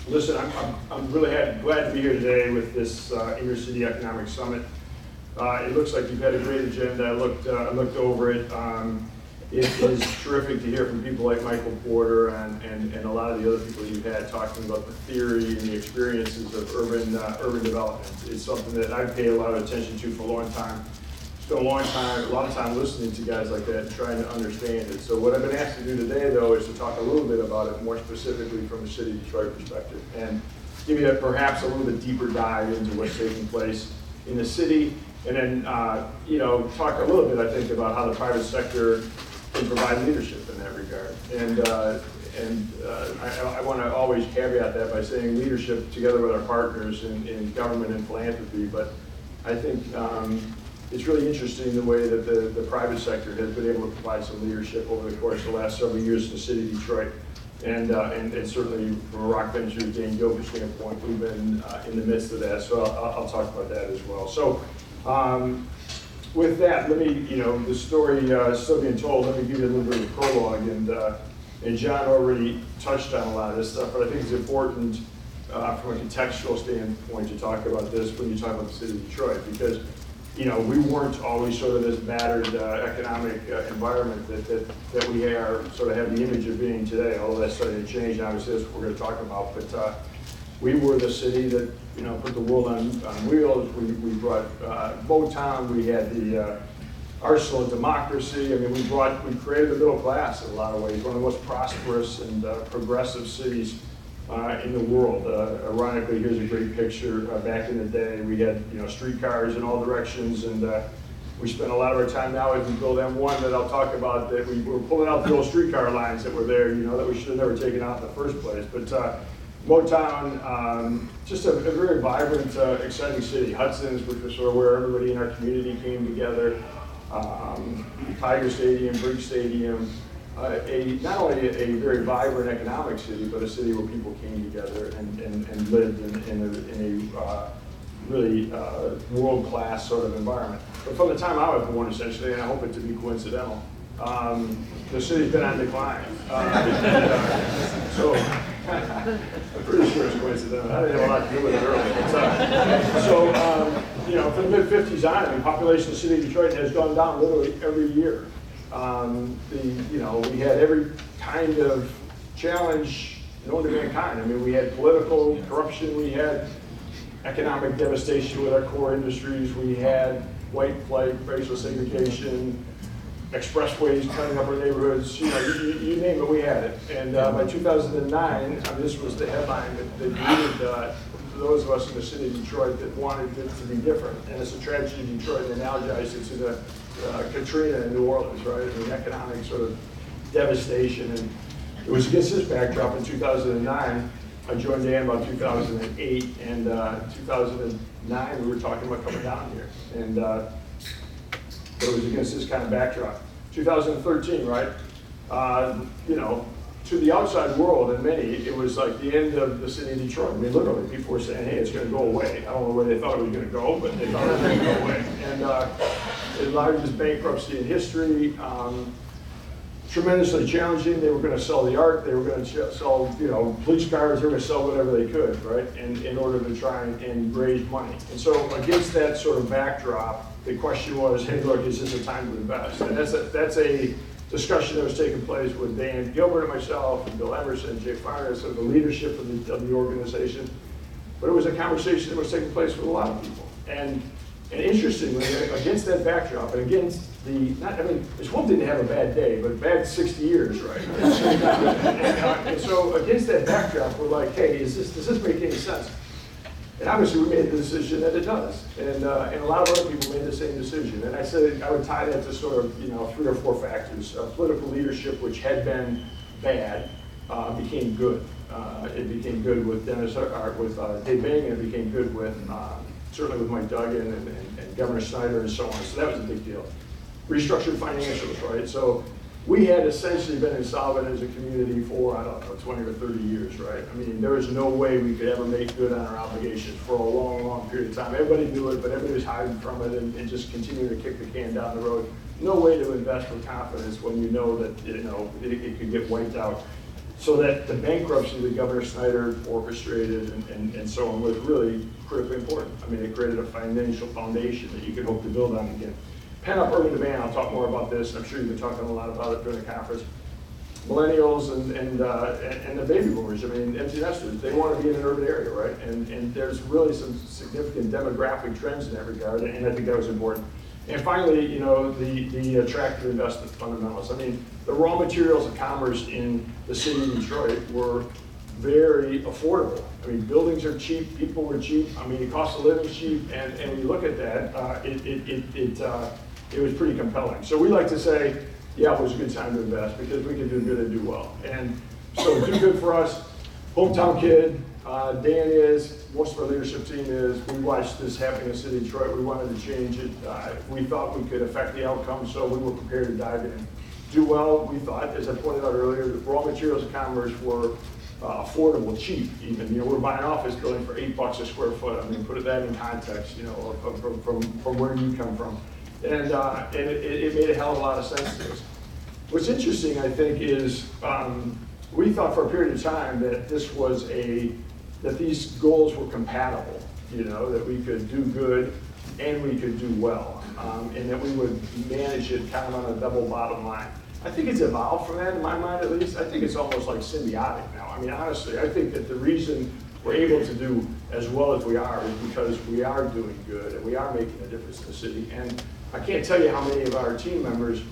Listen, I'm really glad to be here today with this Inner City Economic Summit. It looks like you've had a great agenda. I looked over it. It is terrific to hear from people like Michael Porter and a lot of the other people you've had talking about the theory and the experiences of urban development. It's something that I pay a lot of attention to for a long time. Spent a lot of time listening to guys like that and trying to understand it. So what I've been asked to do today, though, is to talk a little bit about it more specifically from the city of Detroit perspective and give you perhaps a little bit deeper dive into what's taking place in the city, and then talk a little bit, I think, about how the private sector can provide leadership in that regard. I want to always caveat that by saying leadership together with our partners in government and philanthropy, but I think it's really interesting the way that the private sector has been able to provide some leadership over the course of the last several years in the city of Detroit. And certainly from a Rock Ventures, Dan Gilbert standpoint, we've been in the midst of that. So I'll talk about that as well. So with that, let me, the story is still being told. Let me give you a little bit of a prologue. And John already touched on a lot of this stuff, but I think it's important from a contextual standpoint to talk about this when you talk about the city of Detroit, because we weren't always sort of this battered economic environment that we sort of have the image of being today, although that's starting to change. Obviously, that's what we're going to talk about. But we were the city that put the world on wheels. We brought Motown. We had the arsenal of democracy. I mean, we created the middle class in a lot of ways. One of the most prosperous and progressive cities in the world. Ironically, here's a great picture. Back in the day, we had streetcars in all directions, and we spent a lot of our time now as we build M1 that I'll talk about, that we were pulling out the old streetcar lines that were there, that we should have never taken out in the first place. But Motown, just a very vibrant, exciting city. Hudson's, which was sort of where everybody in our community came together. Tiger Stadium, Bridge Stadium. Not only a very vibrant economic city, but a city where people came together and lived in a really world-class sort of environment. But from the time I was born, essentially, and I hope it to be coincidental, the city's been on decline. So I'm pretty sure it's coincidental. I didn't have a lot to do with it earlier. From the mid-50s on, the population of the city of Detroit has gone down literally every year. We had every kind of challenge known to mankind. I mean, we had political corruption, we had economic devastation with our core industries, we had white flight, racial segregation, expressways cutting up our neighborhoods, you name it, we had it. And by 2009, this was the headline that greeted those of us in the city of Detroit that wanted it to be different. And it's a tragedy in Detroit, and analogize it to the Katrina in New Orleans, right? The economic sort of devastation. And it was against this backdrop in 2009. I joined Dan about 2008, and 2009 we were talking about coming down here. And but it was against this kind of backdrop. 2013, right? To the outside world, and many, it was like the end of the city of Detroit. I mean, literally, people were saying, hey, it's going to go away. I don't know where they thought it was going to go, but they thought it was going to go away. And the largest bankruptcy in history, tremendously challenging. They were going to sell the art. They were going to sell, police cars. They were going to sell whatever they could, right? And in order to try and raise money. And so against that sort of backdrop, the question was, hey, look, is this a time to invest? And that's a discussion that was taking place with Dan Gilbert and myself, and Bill Emerson, and Jay Farnes, of the leadership of the organization. But it was a conversation that was taking place with a lot of people. And interestingly, against that backdrop, and against it's one thing to have a bad day, but a bad 60 years, right? And so against that backdrop, we're like, hey, does this make any sense? And obviously we made the decision that it does. And a lot of other people made the same decision. And I said I would tie that to sort of 3 or 4 factors. Political leadership, which had been bad, became good. It became good with Dave Bing, and it became good with certainly with Mike Duggan and Governor Snyder and so on. So that was a big deal. Restructured financials, right? So we had essentially been insolvent as a community for, 20 or 30 years, right? I mean, there was no way we could ever make good on our obligations for a long, long period of time. Everybody knew it, but everybody was hiding from it and just continued to kick the can down the road. No way to invest with confidence when you know that, it could get wiped out. So that the bankruptcy that Governor Snyder orchestrated and so on was really critically important. I mean, it created a financial foundation that you could hope to build on again. Pent-up urban demand, I'll talk more about this. I'm sure you've been talking a lot about it during the conference. Millennials and the baby boomers, I mean, empty nesters, they want to be in an urban area, right? And there's really some significant demographic trends in that regard, and I think that was important. And finally, you know, the attractive investment fundamentals. I mean, the raw materials of commerce in the city of Detroit were very affordable. I mean, buildings are cheap, people were cheap. I mean, the cost of living is cheap, and when you look at that, it was pretty compelling. So we like to say, yeah, it was a good time to invest because we can do good and do well. And so do good for us. Hometown kid, Dan is, most of our leadership team is. We watched this happen in the city of Detroit. We wanted to change it. We thought we could affect the outcome, so we were prepared to dive in. Do well, we thought, as I pointed out earlier, the raw materials of commerce were affordable, cheap even. You know, we're buying office building for $8 a square foot. I mean, put that in context, you know, from where you come from. And it made a hell of a lot of sense to us. What's interesting, I think, is we thought for a period of time that that these goals were compatible, you know, that we could do good and we could do well, and that we would manage it kind of on a double bottom line. I think it's evolved from that, in my mind at least. I think it's almost like symbiotic now. I mean, honestly, I think that the reason we're able to do as well as we are is because we are doing good and we are making a difference in the city. And I can't tell you how many of our team members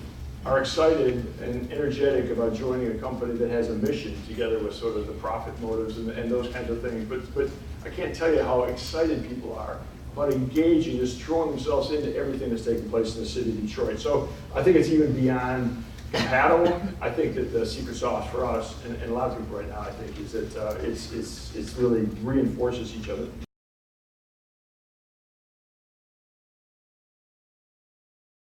are excited and energetic about joining a company that has a mission together with sort of the profit motives and those kinds of things. But I can't tell you how excited people are about engaging, just throwing themselves into everything that's taking place in the city of Detroit. So I think it's even beyond compatible. I think that the secret sauce for us and a lot of people right now, I think, is that it really reinforces each other.